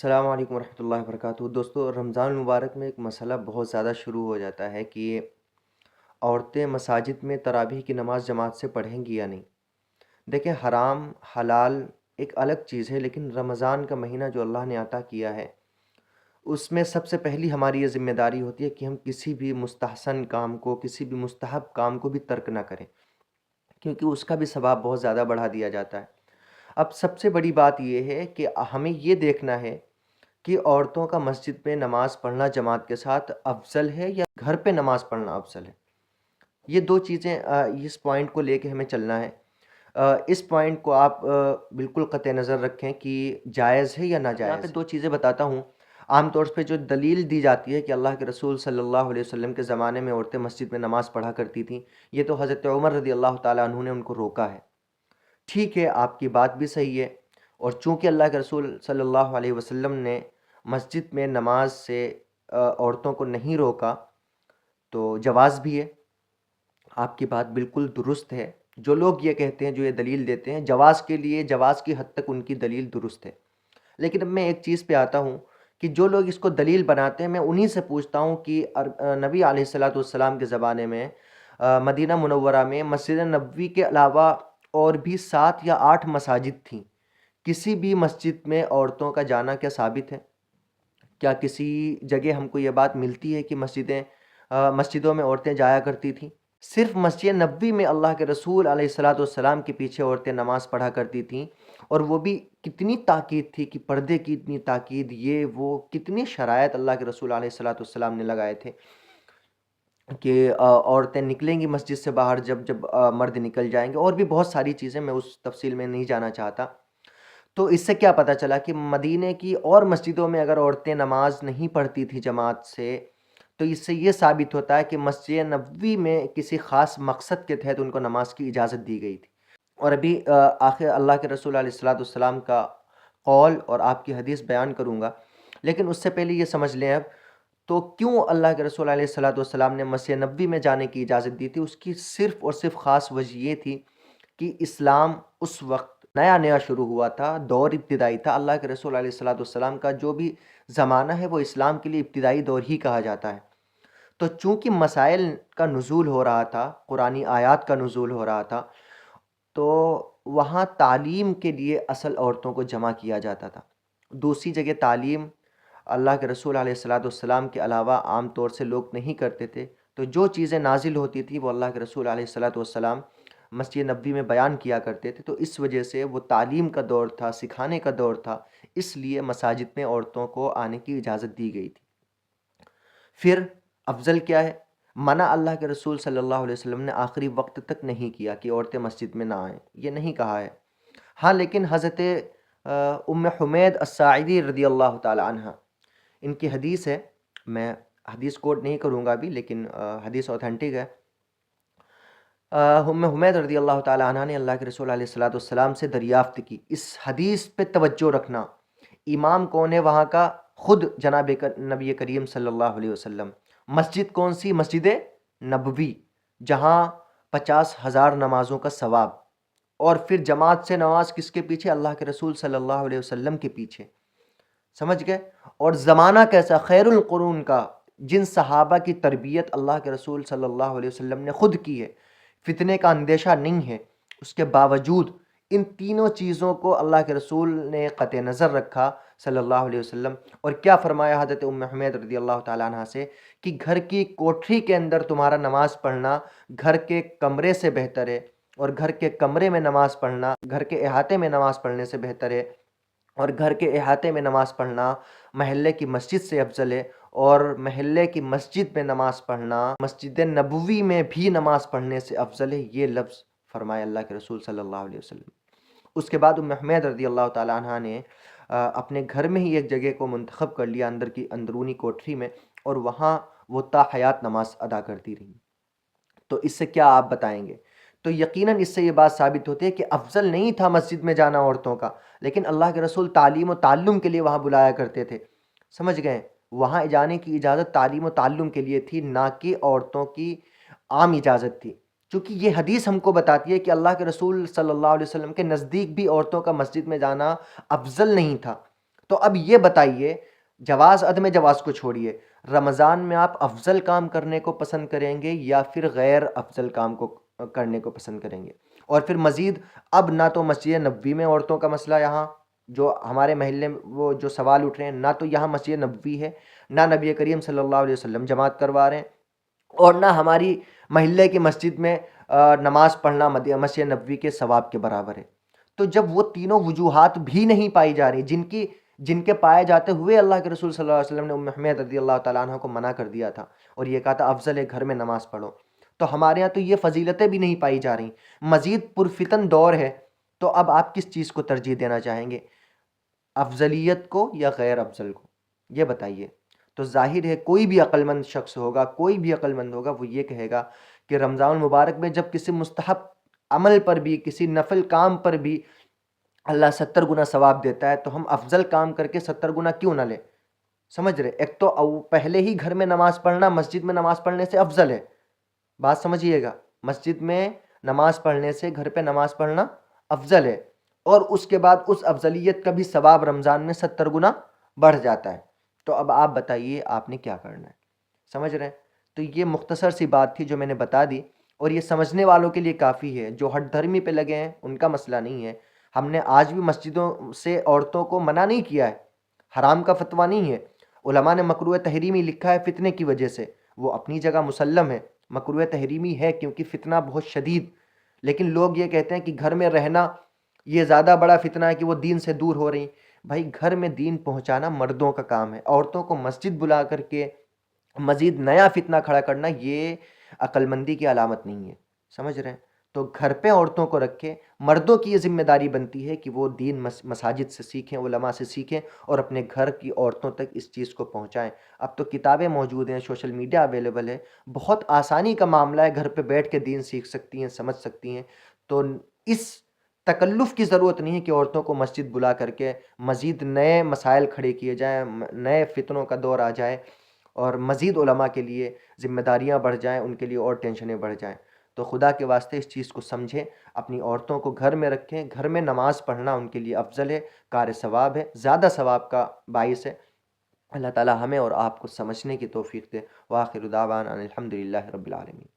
السلام علیکم ورحمۃ اللہ وبرکاتہ۔ دوستو، رمضان المبارک میں ایک مسئلہ بہت زیادہ شروع ہو جاتا ہے کہ عورتیں مساجد میں تراویح کی نماز جماعت سے پڑھیں گی یا نہیں۔ دیکھیں، حرام حلال ایک الگ چیز ہے، لیکن رمضان کا مہینہ جو اللہ نے عطا کیا ہے اس میں سب سے پہلی ہماری یہ ذمہ داری ہوتی ہے کہ ہم کسی بھی مستحسن کام کو، کسی بھی مستحب کام کو بھی ترک نہ کریں، کیونکہ اس کا بھی ثواب بہت زیادہ بڑھا دیا جاتا ہے۔ اب سب سے بڑی بات یہ ہے کہ ہمیں یہ دیکھنا ہے کہ عورتوں کا مسجد میں نماز پڑھنا جماعت کے ساتھ افضل ہے یا گھر پہ نماز پڑھنا افضل ہے۔ یہ دو چیزیں، اس پوائنٹ کو لے کے ہمیں چلنا ہے۔ اس پوائنٹ کو آپ بالکل قطع نظر رکھیں کہ جائز ہے یا ناجائز۔ یہاں پہ دو چیزیں بتاتا ہوں۔ عام طور پہ جو دلیل دی جاتی ہے کہ اللہ کے رسول صلی اللہ علیہ وسلم کے زمانے میں عورتیں مسجد میں نماز پڑھا کرتی تھیں، یہ تو حضرت عمر رضی اللہ تعالیٰ عنہ نے ان کو روکا ہے۔ ٹھیک ہے، آپ کی بات بھی صحیح ہے، اور چونکہ اللہ کے رسول صلی اللہ علیہ وسلم نے مسجد میں نماز سے عورتوں کو نہیں روکا تو جواز بھی ہے۔ آپ کی بات بالکل درست ہے۔ جو لوگ یہ کہتے ہیں، جو یہ دلیل دیتے ہیں جواز کے لیے، جواز کی حد تک ان کی دلیل درست ہے، لیکن اب میں ایک چیز پہ آتا ہوں کہ جو لوگ اس کو دلیل بناتے ہیں، میں انہی سے پوچھتا ہوں کہ نبی علیہ الصلاۃ والسلام کے زمانے میں مدینہ منورہ میں مسجد نبوی کے علاوہ اور بھی 7 یا 8 مساجد تھیں، کسی بھی مسجد میں عورتوں کا جانا کیا ثابت ہے؟ کیا کسی جگہ ہم کو یہ بات ملتی ہے کہ مسجدوں میں عورتیں جایا کرتی تھیں؟ صرف مسجد نبوی میں اللہ کے رسول علیہ الصلاۃ والسلام کے پیچھے عورتیں نماز پڑھا کرتی تھیں، اور وہ بھی کتنی تاکید تھی کہ پردے کی اتنی تاکید، یہ وہ کتنی شرائط اللہ کے رسول علیہ الصلاۃ والسلام نے لگائے تھے کہ عورتیں نکلیں گی مسجد سے باہر جب مرد نکل جائیں گے، اور بھی بہت ساری چیزیں، میں اس تفصیل میں نہیں جانا چاہتا۔ تو اس سے کیا پتہ چلا کہ مدینے کی اور مسجدوں میں اگر عورتیں نماز نہیں پڑھتی تھی جماعت سے، تو اس سے یہ ثابت ہوتا ہے کہ مسجد نبوی میں کسی خاص مقصد کے تحت ان کو نماز کی اجازت دی گئی تھی۔ اور ابھی آخر اللہ کے رسول علیہ الصلاۃ والسلام کا قول اور آپ کی حدیث بیان کروں گا، لیکن اس سے پہلے یہ سمجھ لیں اب تو کیوں اللہ کے رسول علیہ الصلاۃ والسلام نے مسجد نبوی میں جانے کی اجازت دی تھی۔ اس کی صرف اور صرف خاص وجہ یہ تھی کہ اسلام اس وقت نیا نیا شروع ہوا تھا، دور ابتدائی تھا۔ اللہ کے رسول علیہ الصلاۃ والسلام کا جو بھی زمانہ ہے وہ اسلام کے لیے ابتدائی دور ہی کہا جاتا ہے۔ تو چونکہ مسائل کا نزول ہو رہا تھا، قرآنی آیات کا نزول ہو رہا تھا، تو وہاں تعلیم کے لیے اصل عورتوں کو جمع کیا جاتا تھا۔ دوسری جگہ تعلیم اللہ کے رسول علیہ الصلاۃ والسلام کے علاوہ عام طور سے لوگ نہیں کرتے تھے، تو جو چیزیں نازل ہوتی تھیں وہ اللہ کے رسول علیہ الصلاۃ والسلام مسجد نبوی میں بیان کیا کرتے تھے، تو اس وجہ سے وہ تعلیم کا دور تھا، سکھانے کا دور تھا، اس لیے مساجد میں عورتوں کو آنے کی اجازت دی گئی تھی۔ پھر افضل کیا ہے؟ منع اللہ کے رسول صلی اللہ علیہ وسلم نے آخری وقت تک نہیں کیا کہ عورتیں مسجد میں نہ آئیں، یہ نہیں کہا ہے۔ ہاں، لیکن حضرت ام حمید الساعدی رضی اللہ تعالی عنہ، ان کی حدیث ہے، میں حدیث کوٹ نہیں کروں گا ابھی، لیکن حدیث اوتھینٹک ہے۔ ام حمید رضی اللہ تعالی عنہ نے اللہ کے رسول علیہ الصلاۃ والسلام سے دریافت کی۔ اس حدیث پہ توجہ رکھنا، امام کون ہے وہاں کا؟ خود جناب نبی کریم صلی اللہ علیہ وسلم۔ مسجد کون سی؟ مسجد نبوی، جہاں 50,000 نمازوں کا ثواب، اور پھر جماعت سے نماز کس کے پیچھے؟ اللہ کے رسول صلی اللہ علیہ وسلم کے پیچھے۔ سمجھ گئے؟ اور زمانہ کیسا؟ خیر القرون کا، جن صحابہ کی تربیت اللہ کے رسول صلی اللہ علیہ وسلم نے خود کی ہے، فتنے کا اندیشہ نہیں ہے، اس کے باوجود ان تینوں چیزوں کو اللہ کے رسول نے قطع نظر رکھا صلی اللہ علیہ وسلم۔ اور کیا فرمایا حضرت ام حمید رضی اللہ تعالیٰ عنہ سے کہ گھر کی کوٹری کے اندر تمہارا نماز پڑھنا گھر کے کمرے سے بہتر ہے، اور گھر کے کمرے میں نماز پڑھنا گھر کے احاطے میں نماز پڑھنے سے بہتر ہے، اور گھر کے احاطے میں نماز پڑھنا محلے کی مسجد سے افضل ہے، اور محلے کی مسجد میں نماز پڑھنا مسجد نبوی میں بھی نماز پڑھنے سے افضل ہے۔ یہ لفظ فرمایا اللہ کے رسول صلی اللہ علیہ وسلم۔ اس کے بعد ام حمید رضی اللہ تعالیٰ عنہ نے اپنے گھر میں ہی ایک جگہ کو منتخب کر لیا، اندر کی اندرونی کوٹری میں، اور وہاں وہ تا حیات نماز ادا کرتی رہی۔ تو اس سے کیا آپ بتائیں گے؟ تو یقیناً اس سے یہ بات ثابت ہوتی ہے کہ افضل نہیں تھا مسجد میں جانا عورتوں کا، لیکن اللہ کے رسول تعلیم و تعلم کے لیے وہاں بلایا کرتے تھے۔ سمجھ گئے؟ وہاں جانے کی اجازت تعلیم و تعلم کے لیے تھی، نہ کہ عورتوں کی عام اجازت تھی، چونکہ یہ حدیث ہم کو بتاتی ہے کہ اللہ کے رسول صلی اللہ علیہ وسلم کے نزدیک بھی عورتوں کا مسجد میں جانا افضل نہیں تھا۔ تو اب یہ بتائیے، جواز عدم جواز کو چھوڑیے، رمضان میں آپ افضل کام کرنے کو پسند کریں گے یا پھر غیر افضل کام کو کرنے کو پسند کریں گے؟ اور پھر مزید، اب نہ تو مسجد نبوی میں عورتوں کا مسئلہ، یہاں جو ہمارے محلے میں وہ جو سوال اٹھ رہے ہیں، نہ تو یہاں مسجد نبوی ہے، نہ نبی کریم صلی اللہ علیہ وسلم جماعت کروا رہے ہیں، اور نہ ہماری محلے کی مسجد میں نماز پڑھنا مسجد نبوی کے ثواب کے برابر ہے۔ تو جب وہ تینوں وجوہات بھی نہیں پائی جا رہی جن کے پائے جاتے ہوئے اللہ کے رسول صلی اللہ علیہ وسلم نے ام حمید رضی اللہ تعالیٰ عنہ کو منع کر دیا تھا اور یہ کہا تھا افضل ہے گھر میں نماز پڑھو، تو ہمارے ہاں تو یہ فضیلتیں بھی نہیں پائی جا رہی، مزید پرفتن دور ہے، تو اب آپ کس چیز کو ترجیح دینا چاہیں گے، افضلیت کو یا غیر افضل کو؟ یہ بتائیے۔ تو ظاہر ہے کوئی بھی عقل مند شخص ہوگا، کوئی بھی عقل مند ہوگا، وہ یہ کہے گا کہ رمضان المبارک میں جب کسی مستحب عمل پر بھی، کسی نفل کام پر بھی اللہ 70 گنا ثواب دیتا ہے، تو ہم افضل کام کر کے 70 گنا کیوں نہ لیں؟ سمجھ رہے؟ ایک تو پہلے ہی گھر میں نماز پڑھنا مسجد میں نماز پڑھنے سے افضل ہے، بات سمجھیے گا، مسجد میں نماز پڑھنے سے گھر پہ نماز پڑھنا افضل ہے، اور اس کے بعد اس افضلیت کا بھی ثواب رمضان میں 70 گنا بڑھ جاتا ہے۔ تو اب آپ بتائیے آپ نے کیا کرنا ہے؟ سمجھ رہے ہیں؟ تو یہ مختصر سی بات تھی جو میں نے بتا دی، اور یہ سمجھنے والوں کے لیے کافی ہے، جو ہٹ دھرمی پہ لگے ہیں ان کا مسئلہ نہیں ہے۔ ہم نے آج بھی مسجدوں سے عورتوں کو منع نہیں کیا ہے، حرام کا فتویٰ نہیں ہے، علماء نے مکروہ تحریمی لکھا ہے فتنے کی وجہ سے، وہ اپنی جگہ مسلم ہے، مکروہ تحریمی ہے کیونکہ فتنہ بہت شدید، لیکن لوگ یہ کہتے ہیں کہ گھر میں رہنا یہ زیادہ بڑا فتنہ ہے کہ وہ دین سے دور ہو رہی۔ بھائی گھر میں دین پہنچانا مردوں کا کام ہے، عورتوں کو مسجد بلا کر کے مزید نیا فتنہ کھڑا کرنا یہ عقل مندی کی علامت نہیں ہے، سمجھ رہے ہیں؟ تو گھر پہ عورتوں کو رکھے، مردوں کی یہ ذمہ داری بنتی ہے کہ وہ دین مساجد سے سیکھیں، علماء سے سیکھیں، اور اپنے گھر کی عورتوں تک اس چیز کو پہنچائیں۔ اب تو کتابیں موجود ہیں، سوشل میڈیا اویلیبل ہے، بہت آسانی کا معاملہ ہے، گھر پہ بیٹھ کے دین سیکھ سکتی ہیں، سمجھ سکتی ہیں۔ تو اس تکلف کی ضرورت نہیں ہے کہ عورتوں کو مسجد بلا کر کے مزید نئے مسائل کھڑے کیے جائیں، نئے فتنوں کا دور آ جائے، اور مزید علماء کے لیے ذمہ داریاں بڑھ جائیں، ان کے لیے اور ٹینشنیں بڑھ جائیں۔ تو خدا کے واسطے اس چیز کو سمجھیں، اپنی عورتوں کو گھر میں رکھیں، گھر میں نماز پڑھنا ان کے لیے افضل ہے، کار ثواب ہے، زیادہ ثواب کا باعث ہے۔ اللہ تعالی ہمیں اور آپ کو سمجھنے کی توفیق دے۔ وآخر دعوانا ان الحمد للہ رب العالمین۔